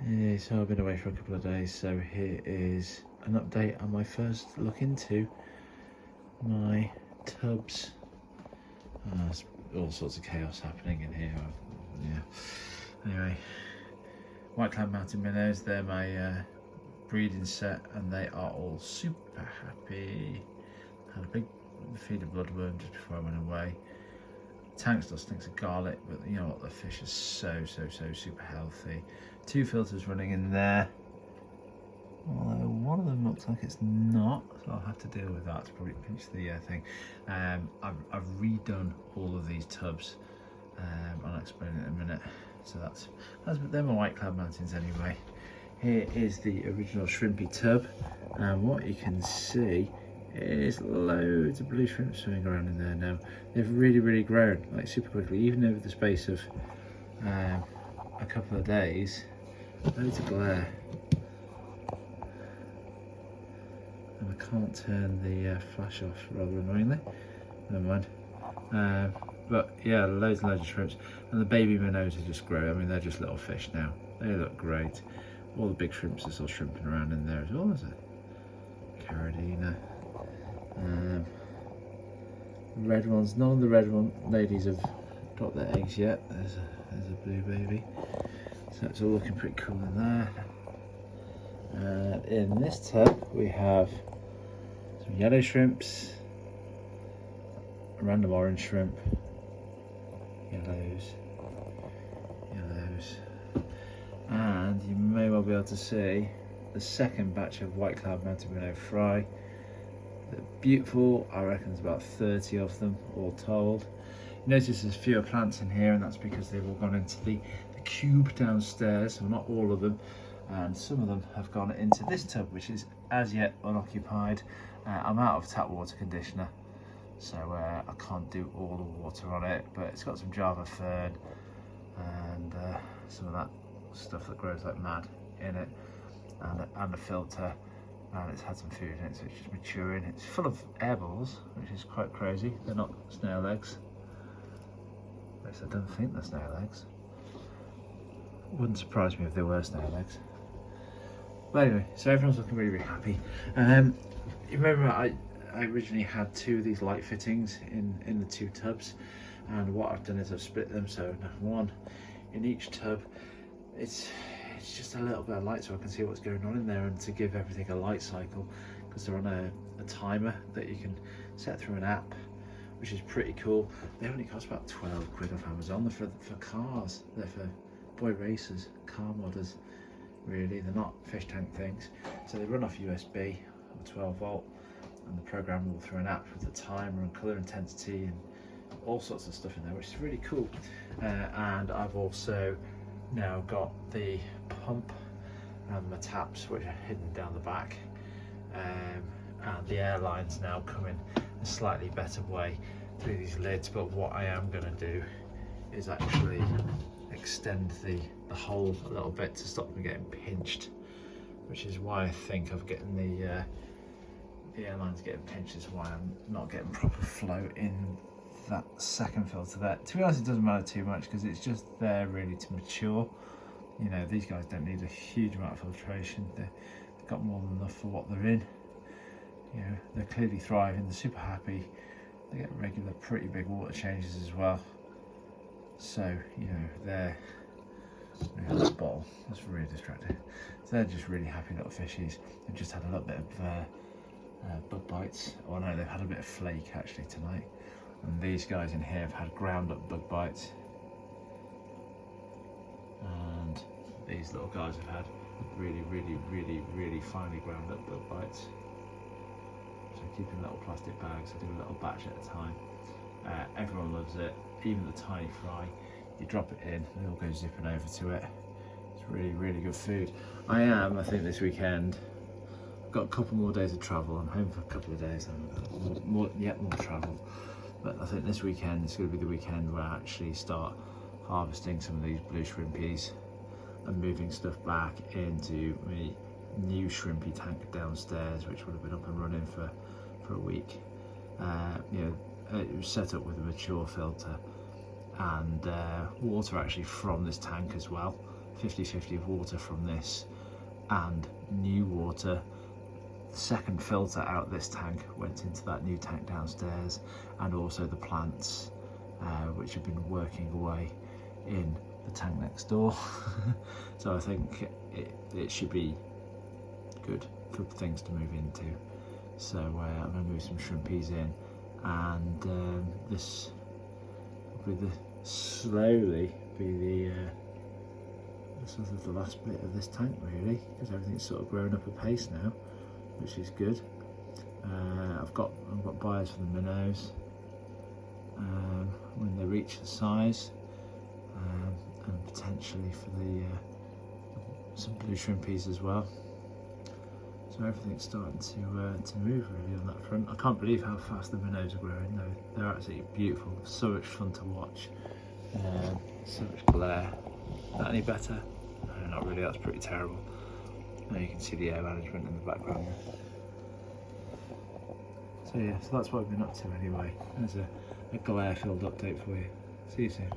Yeah, so I've been away for a couple of days, so here is an update on my first look into my tubs. There's all sorts of chaos happening in here. Anyway, White Cloud Mountain Minnows, they're my breeding set and they are all super happy. Had a big feed of bloodworm just before I went away. Tank still stinks of garlic, but you know what, the fish is so super healthy. 2 filters running in there, although one of them looks like it's not, so I'll have to deal with that to probably pinch the thing. I've redone all of these tubs. I'll explain it in a minute. So they're my White Cloud Mountains anyway. Here is the original shrimpy tub, and what you can see is loads of blue shrimp swimming around in there now. They've really grown, like super quickly, even over the space of a couple of days. Loads of glare. And I can't turn the flash off, rather annoyingly. Never mind. But yeah, loads and loads of shrimps. And the baby minnows are just growing. I mean, they're just little fish now. They look great. All the big shrimps are still shrimping around in there as well, is it? Caridina. Red ones, none of the red ladies have got their eggs yet. There's a blue baby. So it's all looking pretty cool in there. And in this tub we have some yellow shrimps, a random orange shrimp, yellows, and you may well be able to see the second batch of White Cloud Mountain Minnow fry. They're beautiful. I reckon there's about 30 of them all told. You notice there's fewer plants in here, and that's because they've all gone into the cube downstairs, so not all of them, and some of them have gone into this tub, which is as yet unoccupied. I'm out of tap water conditioner, so I can't do all the water on it, but it's got some Java fern and some of that stuff that grows like mad in it, and a filter, and it's had some food in it, so it's just maturing. It's full of air balls, which is quite crazy. They're not snail eggs. At least I don't think they're snail eggs. Wouldn't surprise me if they were snail eggs. But anyway, so everyone's looking really happy. You remember I originally had 2 of these light fittings in the 2 tubs, and what I've done is I've split them, so now 1 in each tub. It's just a little bit of light so I can see what's going on in there, and to give everything a light cycle, because they're on a timer that you can set through an app, which is pretty cool. They only cost about 12 quid off Amazon. They're for cars. They're for boy racers, car modders, really. They're not fish tank things. So they run off USB or 12 volt, and the programmable through an app with the timer and colour intensity and all sorts of stuff in there, which is really cool. And I've also now got the pump and the taps, which are hidden down the back, and the air lines now come in a slightly better way through these lids. But what I am going to do is actually extend the hole a little bit to stop them getting pinched, which is why I think of getting the airlines getting pinched is why I'm not getting proper flow in that second filter there. To be honest, it doesn't matter too much because it's just there really to mature. You know, these guys don't need a huge amount of filtration. They've got more than enough for what they're in. You know, they're clearly thriving, they're super happy. They get regular pretty big water changes as well. So, you know, they're this bottle, that's really distracting. So they're just really happy little fishies. They've just had a little bit of bug bites. Oh no, they've had a bit of flake actually tonight. And these guys in here have had ground up bug bites. And these little guys have had really finely ground up bug bites. So I keep in little plastic bags. I do a little batch at a time. Everyone loves it, even the tiny fry. You drop it in, they all go zipping over to it. It's really good food. I think this weekend, I've got a couple more days of travel. I'm home for a couple of days, and more travel. But I think this weekend is going to be the weekend where I actually start harvesting some of these blue shrimpies and moving stuff back into my new shrimpy tank downstairs, which would have been up and running for a week. You know, it was set up with a mature filter and water actually from this tank as well 50-50 of water from this and new water. The second filter out this tank went into that new tank downstairs, and also the plants which have been working away in the tank next door. So I think it should be good for things to move into. So I'm going to move some shrimpies in, and this will slowly be the sort of the last bit of this tank, really, because everything's sort of growing up a pace now, which is good. I've got buyers for the minnows when they reach the size, and potentially for the some blue shrimpies as well. So everything's starting to move really on that front. I can't believe how fast the minnows are growing though. They're absolutely beautiful, so much fun to watch. So much glare. Is that any better? No, not really, that's pretty terrible. Now you can see the air management in the background there. So yeah, so that's what I've been up to anyway. There's a glare filled update for you. See you soon.